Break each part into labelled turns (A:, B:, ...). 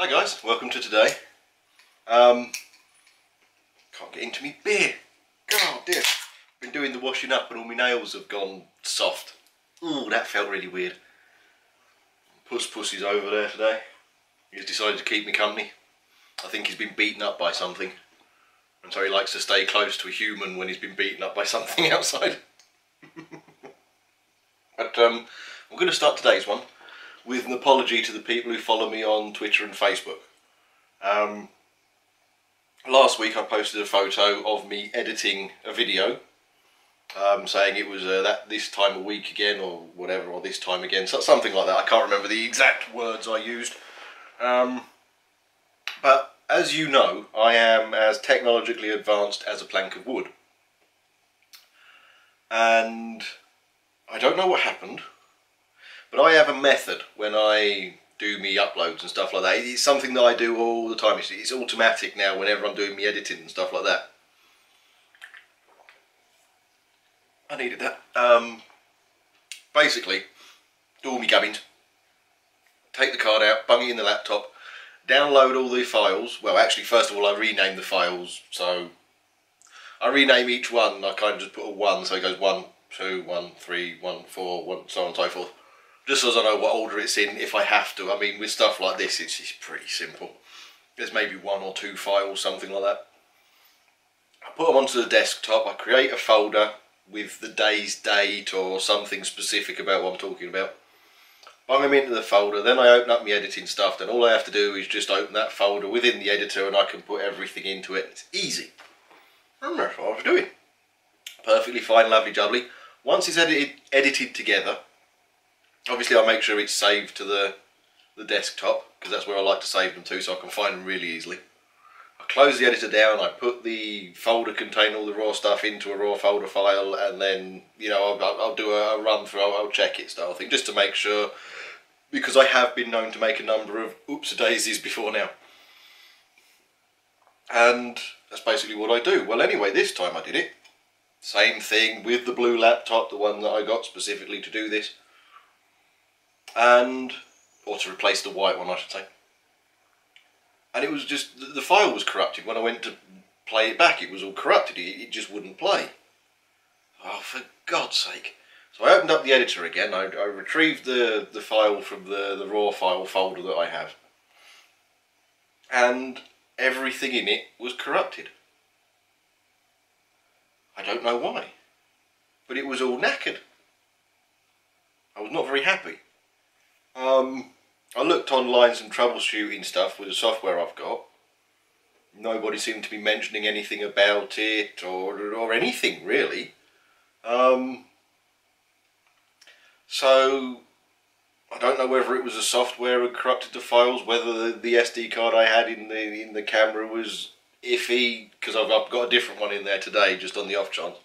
A: Hi guys, welcome to today. Can't get into me beer. God dear. Been doing the washing up and all my nails have gone soft. Ooh, that felt really weird. Pussy's over there today. He's decided to keep me company. I think he's been beaten up by something. And so he likes to stay close to a human when he's been beaten up by something outside. But I'm going to start today's one with an apology to the people who follow me on Twitter and Facebook. Last week I posted a photo of me editing a video, saying it was this time a week again or whatever, or this time again, something like that. I can't remember the exact words I used. But as you know, I am as technologically advanced as a plank of wood. And I don't know what happened, but I have a method when I do me uploads and stuff like that. It's something that I do all the time. It's automatic now whenever I'm doing me editing and stuff like that. I needed that. Basically, do all my gubbins, take the card out, bung it in the laptop, download all the files. Well, actually, first of all, I rename the files. So I rename each one. I kind of just put a 1, so it goes 1, 2, 1, 3, 1, 4, 1, so on and so forth. Just so as I know what order it's in if I have to. I mean, with stuff like this, it's pretty simple. There's maybe 1 or 2 files, something like that. I put them onto the desktop. I create a folder with the day's date or something specific about what I'm talking about. Bung them into the folder, then I open up my editing stuff. Then all I have to do is just open that folder within the editor and I can put everything into it. It's easy. And that's what I was doing. Perfectly fine, lovely jubbly. Once it's edited together, obviously I make sure it's saved to the desktop, because that's where I like to save them to, so I can find them really easily. I close the editor down, I put the folder containing all the raw stuff into a raw folder file, and then, you know, I'll do a run through, I'll check it style thing, just to make sure, because I have been known to make a number of oops-a-daisies before now. And that's basically what I do. Well, anyway, this time I did it. Same thing with the blue laptop, the one that I got specifically to do this. Or to replace the white one, I should say. And it was just, the file was corrupted. When I went to play it back, it was all corrupted. It just wouldn't play. Oh, for God's sake. So I opened up the editor again. I retrieved the file from the raw file folder that I have. And everything in it was corrupted. I don't know why. But it was all knackered. I was not very happy. I looked online some troubleshooting stuff with the software I've got. Nobody seemed to be mentioning anything about it or anything really. So I don't know whether it was the software had corrupted the files, whether the SD card I had in the camera was iffy, because I've got a different one in there today just on the off chance.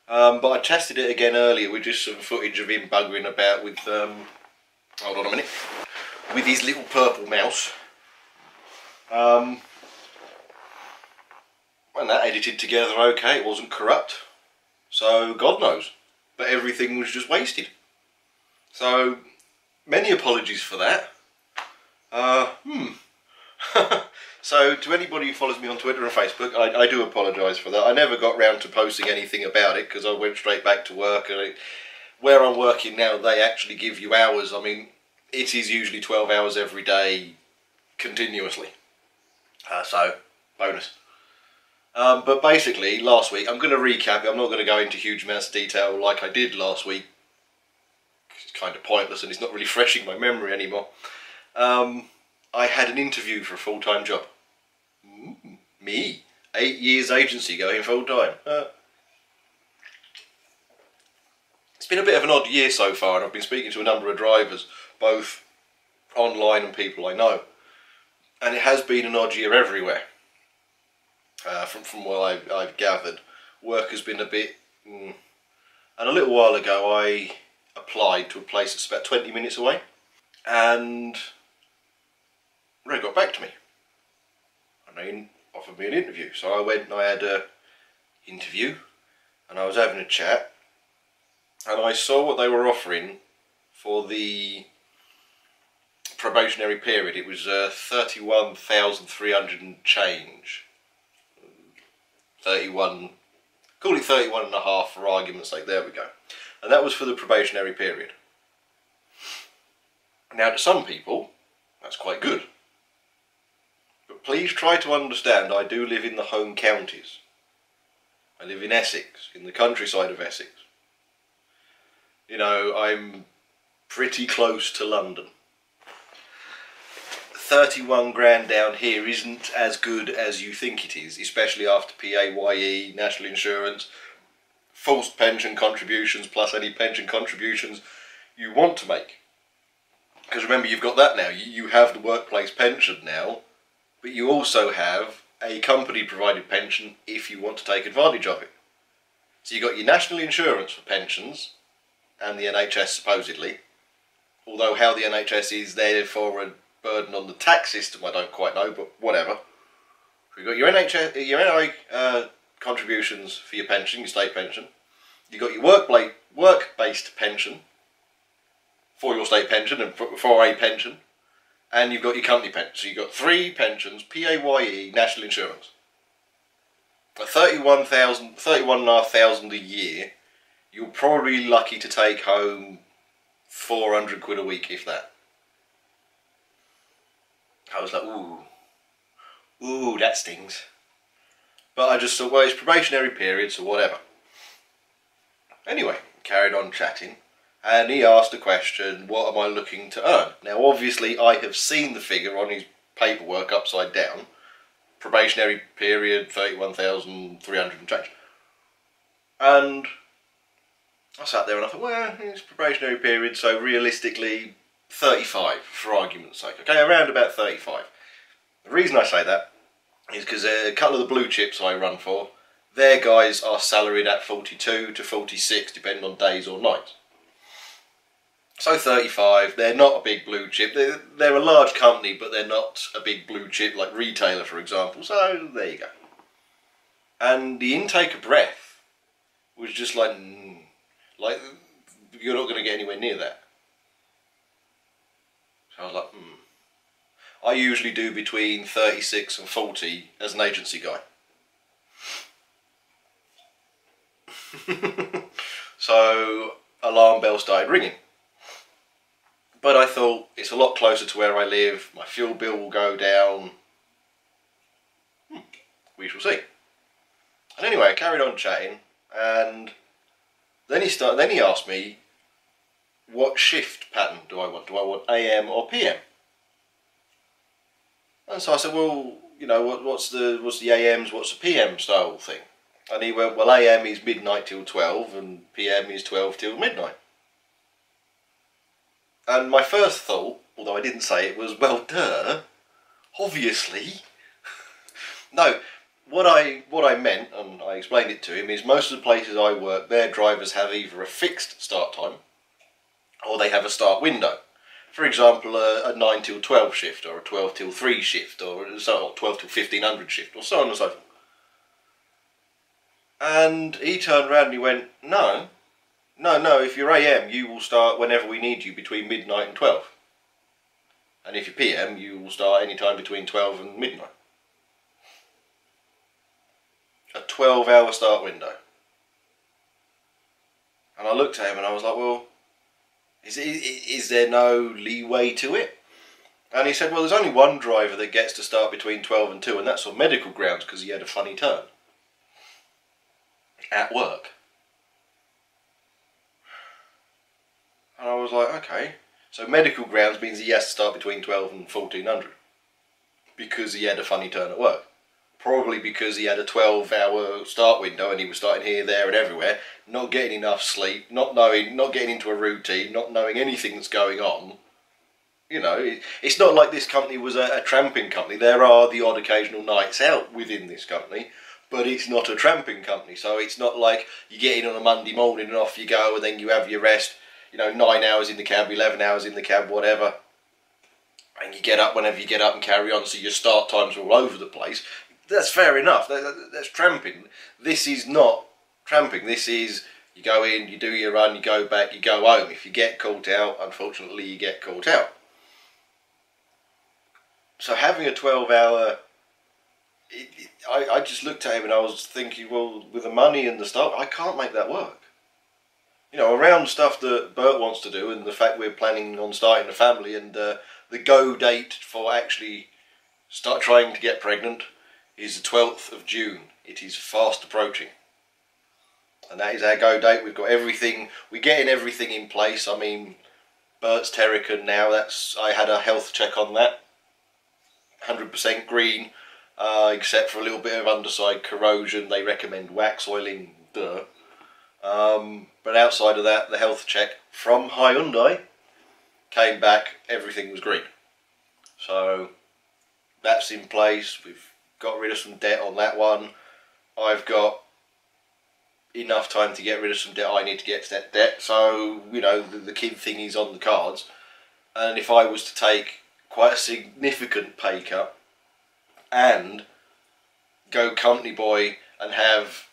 A: But I tested it again earlier with just some footage of him buggering about with hold on a minute, with his little purple mouse. And that edited together okay, it wasn't corrupt. So God knows, but everything was just wasted. So many apologies for that. So to anybody who follows me on Twitter and Facebook, I do apologise for that. I never got round to posting anything about it because I went straight back to work. And where I'm working now, they actually give you hours. I mean, it is usually 12 hours every day, continuously. So, bonus. But basically, last week, I'm going to recap it. I'm not going to go into huge amounts of detail like I did last week. It's kind of pointless and it's not really fresh in my memory anymore. I had an interview for a full-time job. Me, 8 years agency going full-time. It's been a bit of an odd year so far, and I've been speaking to a number of drivers, both online and people I know. And it has been an odd year everywhere. From what I've gathered, work has been a bit... And a little while ago I applied to a place that's about 20 minutes away, and they got back to me. And they offered me an interview. So I went and I had an interview, and I was having a chat, and I saw what they were offering for the probationary period, it was 31,300 and change. 31, call it 31 and a half for argument's sake, there we go. And that was for the probationary period. Now to some people, that's quite good. But please try to understand, I do live in the home counties. I live in Essex, in the countryside of Essex. You know, I'm pretty close to London. 31 grand down here isn't as good as you think it is, especially after PAYE, national insurance, forced pension contributions, plus any pension contributions you want to make. Because remember, you've got that now. You have the workplace pension now, but you also have a company-provided pension if you want to take advantage of it. So you've got your national insurance for pensions, and the NHS supposedly, although how the NHS is therefore a burden on the tax system, I don't quite know, but whatever. You've got your NHS, your NI contributions for your pension, your state pension. You've got your work-based pension for your state pension and for a pension, and you've got your company pension. So you've got 3 pensions, PAYE, national insurance. At 31,500 a year, you're probably lucky to take home 400 quid a week, if that. I was like, ooh, that stings. But I just thought, well, it's probationary period, so whatever. Anyway, carried on chatting, and he asked a question, what am I looking to earn? Now, obviously, I have seen the figure on his paperwork upside down. Probationary period, 31,300 and change. And I sat there and I thought, well, it's probationary period, so realistically 35 for argument's sake. Okay, around about 35. The reason I say that is because a couple of the blue chips I run for, their guys are salaried at 42 to 46, depending on days or nights. So 35, they're not a big blue chip. They're a large company, but they're not a big blue chip like retailer, for example. So there you go. And the intake of breath was just like you're not going to get anywhere near that. So I was like, I usually do between 36 and 40 as an agency guy. So alarm bell started ringing. But I thought, it's a lot closer to where I live, my fuel bill will go down. We shall see. And anyway, I carried on chatting, and then he asked me, what shift pattern do I want? Do I want AM or PM? And so I said, well, you know, what's the AMs, what's the PM style thing? And he went, well, AM is midnight till 12 and PM is 12 till midnight. And my first thought, although I didn't say it, was, well, duh, obviously. No, what I meant, and I explained it to him, is most of the places I work, their drivers have either a fixed start time or they have a start window. For example, a 9 till 12 shift, or a 12 till 3 shift, or 12 till 1500 shift, or so on and so forth. And he turned around and he went, no, if you're AM, you will start whenever we need you between midnight and 12. And if you're PM, you will start any time between 12 and midnight. A 12-hour start window. And I looked at him and I was like, well, is there no leeway to it? And he said, well, there's only one driver that gets to start between 12 and 2, and that's on medical grounds because he had a funny turn at work. And I was like, okay, so medical grounds means he has to start between 12 and 1400 because he had a funny turn at work. Probably because he had a 12-hour start window and he was starting here, there and everywhere, not getting enough sleep, not getting into a routine, not knowing anything that's going on. You know, it's not like this company was a tramping company. There are the odd occasional nights out within this company, but it's not a tramping company. So it's not like you get in on a Monday morning and off you go and then you have your rest, you know, 9 hours in the cab, 11 hours in the cab, whatever. And you get up whenever you get up and carry on, so your start times are all over the place. That's fair enough, that's tramping. This is not tramping, this is you go in, you do your run, you go back, you go home. If you get caught out, unfortunately you get caught out. So having a 12-hour, I just looked at him and I was thinking, well, with the money and the stuff, I can't make that work. You know, around stuff that Bert wants to do and the fact we're planning on starting a family and the go date for actually start trying to get pregnant is the 12th of June. It is fast approaching. And that is our go date. We've got everything, we're getting everything in place. I mean, Bert's Terrican now, I had a health check on that. 100% green, except for a little bit of underside corrosion. They recommend wax oiling, but outside of that, the health check from Hyundai came back, everything was green. So that's in place. We've got rid of some debt on that one. I've got enough time to get rid of some debt I need to get to that debt. So, you know, the kid thing is on the cards. And if I was to take quite a significant pay cut and go company boy and have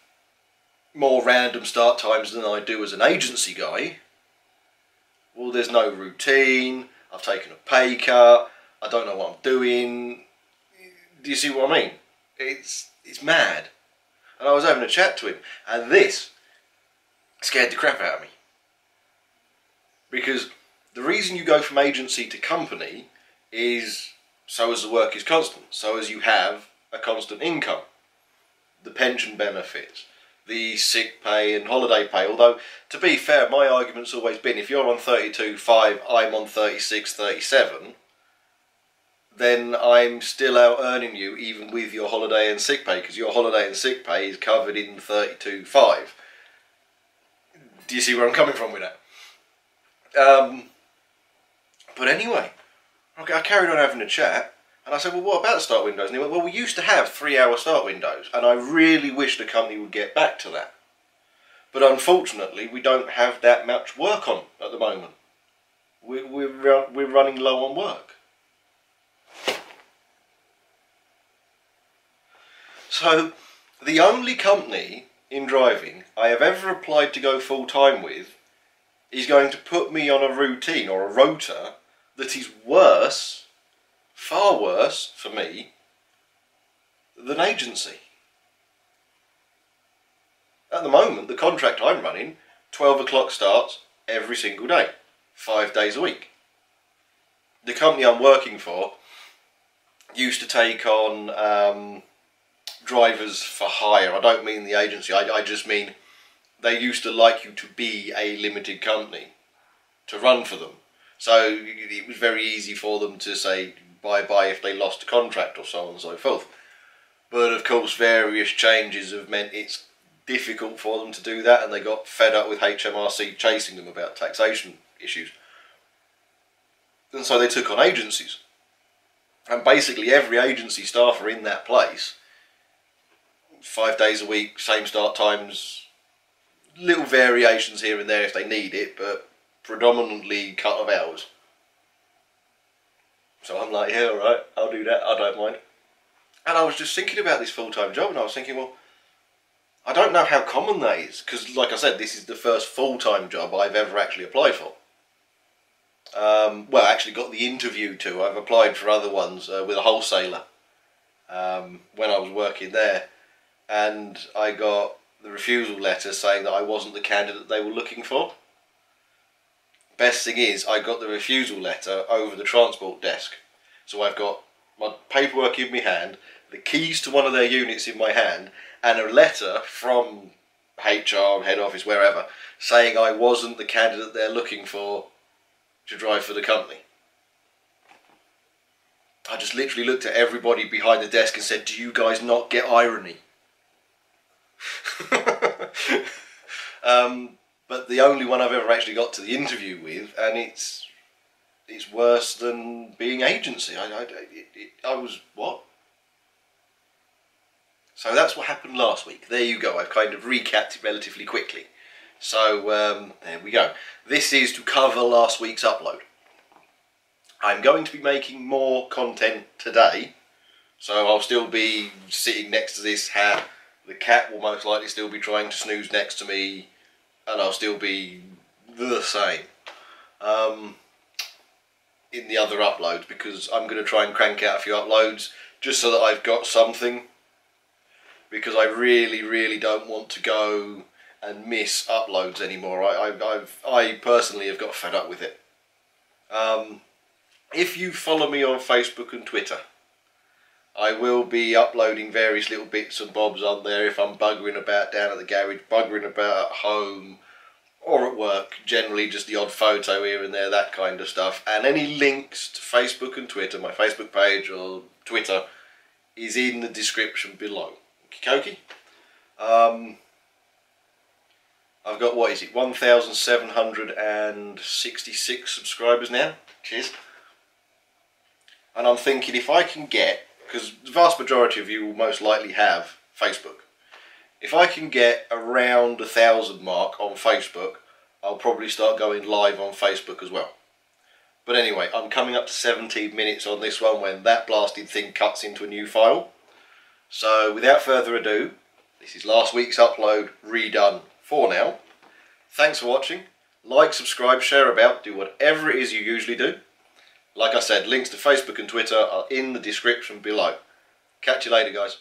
A: more random start times than I do as an agency guy, well, there's no routine, I've taken a pay cut, I don't know what I'm doing. Do you see what I mean? It's mad. And I was having a chat to him, and this scared the crap out of me. Because the reason you go from agency to company is so as the work is constant, so as you have a constant income. The pension benefits, the sick pay and holiday pay, although to be fair, my argument's always been if you're on 32.5, I'm on 36, 37, then I'm still out earning you even with your holiday and sick pay, because your holiday and sick pay is covered in 32.5. Do you see where I'm coming from with that? But anyway, I carried on having a chat, and I said, well, what about the start windows? And he went, well, we used to have 3-hour start windows, and I really wish the company would get back to that. But unfortunately, we don't have that much work on at the moment. We're running low on work. So, the only company in driving I have ever applied to go full-time with is going to put me on a routine or a rota that is worse, far worse for me, than agency. At the moment, the contract I'm running, 12 o'clock starts every single day, 5 days a week. The company I'm working for used to take on drivers for hire. I don't mean the agency, I just mean they used to like you to be a limited company to run for them. So it was very easy for them to say bye-bye if they lost a contract or so on and so forth. But of course various changes have meant it's difficult for them to do that, and they got fed up with HMRC chasing them about taxation issues. And so they took on agencies. And basically every agency staffer in that place, 5 days a week, same start times, little variations here and there if they need it, but predominantly cut of hours. So I'm like, yeah, alright, I'll do that, I don't mind. And I was just thinking about this full-time job, and I was thinking, well, I don't know how common that is, because like I said, this is the first full-time job I've ever actually applied for. Well, I actually got the interview to. I've applied for other ones with a wholesaler when I was working there, and I got the refusal letter saying that I wasn't the candidate they were looking for. Best thing is, I got the refusal letter over the transport desk. So I've got my paperwork in my hand, the keys to one of their units in my hand, and a letter from HR, head office, wherever, saying I wasn't the candidate they're looking for to drive for the company. I just literally looked at everybody behind the desk and said, do you guys not get irony? But the only one I've ever actually got to the interview with, and it's worse than being agency. I was, what? So that's what happened last week. There you go, I've kind of recapped it relatively quickly. So there we go. This is to cover last week's upload. I'm going to be making more content today, so I'll still be sitting next to this hat. The cat will most likely still be trying to snooze next to me, and I'll still be the same. in the other uploads, because I'm going to try and crank out a few uploads just so that I've got something, because I really don't want to go and miss uploads anymore. I personally have got fed up with it. If you follow me on Facebook and Twitter, I will be uploading various little bits and bobs on there if I'm buggering about down at the garage, buggering about at home or at work, generally just the odd photo here and there, that kind of stuff. And any links to Facebook and Twitter, my Facebook page or Twitter, is in the description below. Okie dokie. I've got, what is it, 1,766 subscribers now. Cheers. And I'm thinking, if I can get, because the vast majority of you will most likely have Facebook, if I can get around 1,000 mark on Facebook, I'll probably start going live on Facebook as well. But anyway, I'm coming up to 17 minutes on this one when that blasted thing cuts into a new file. So without further ado, this is last week's upload redone for now. Thanks for watching. Like, subscribe, share about, do whatever it is you usually do. Like I said, links to Facebook and Twitter are in the description below. Catch you later, guys.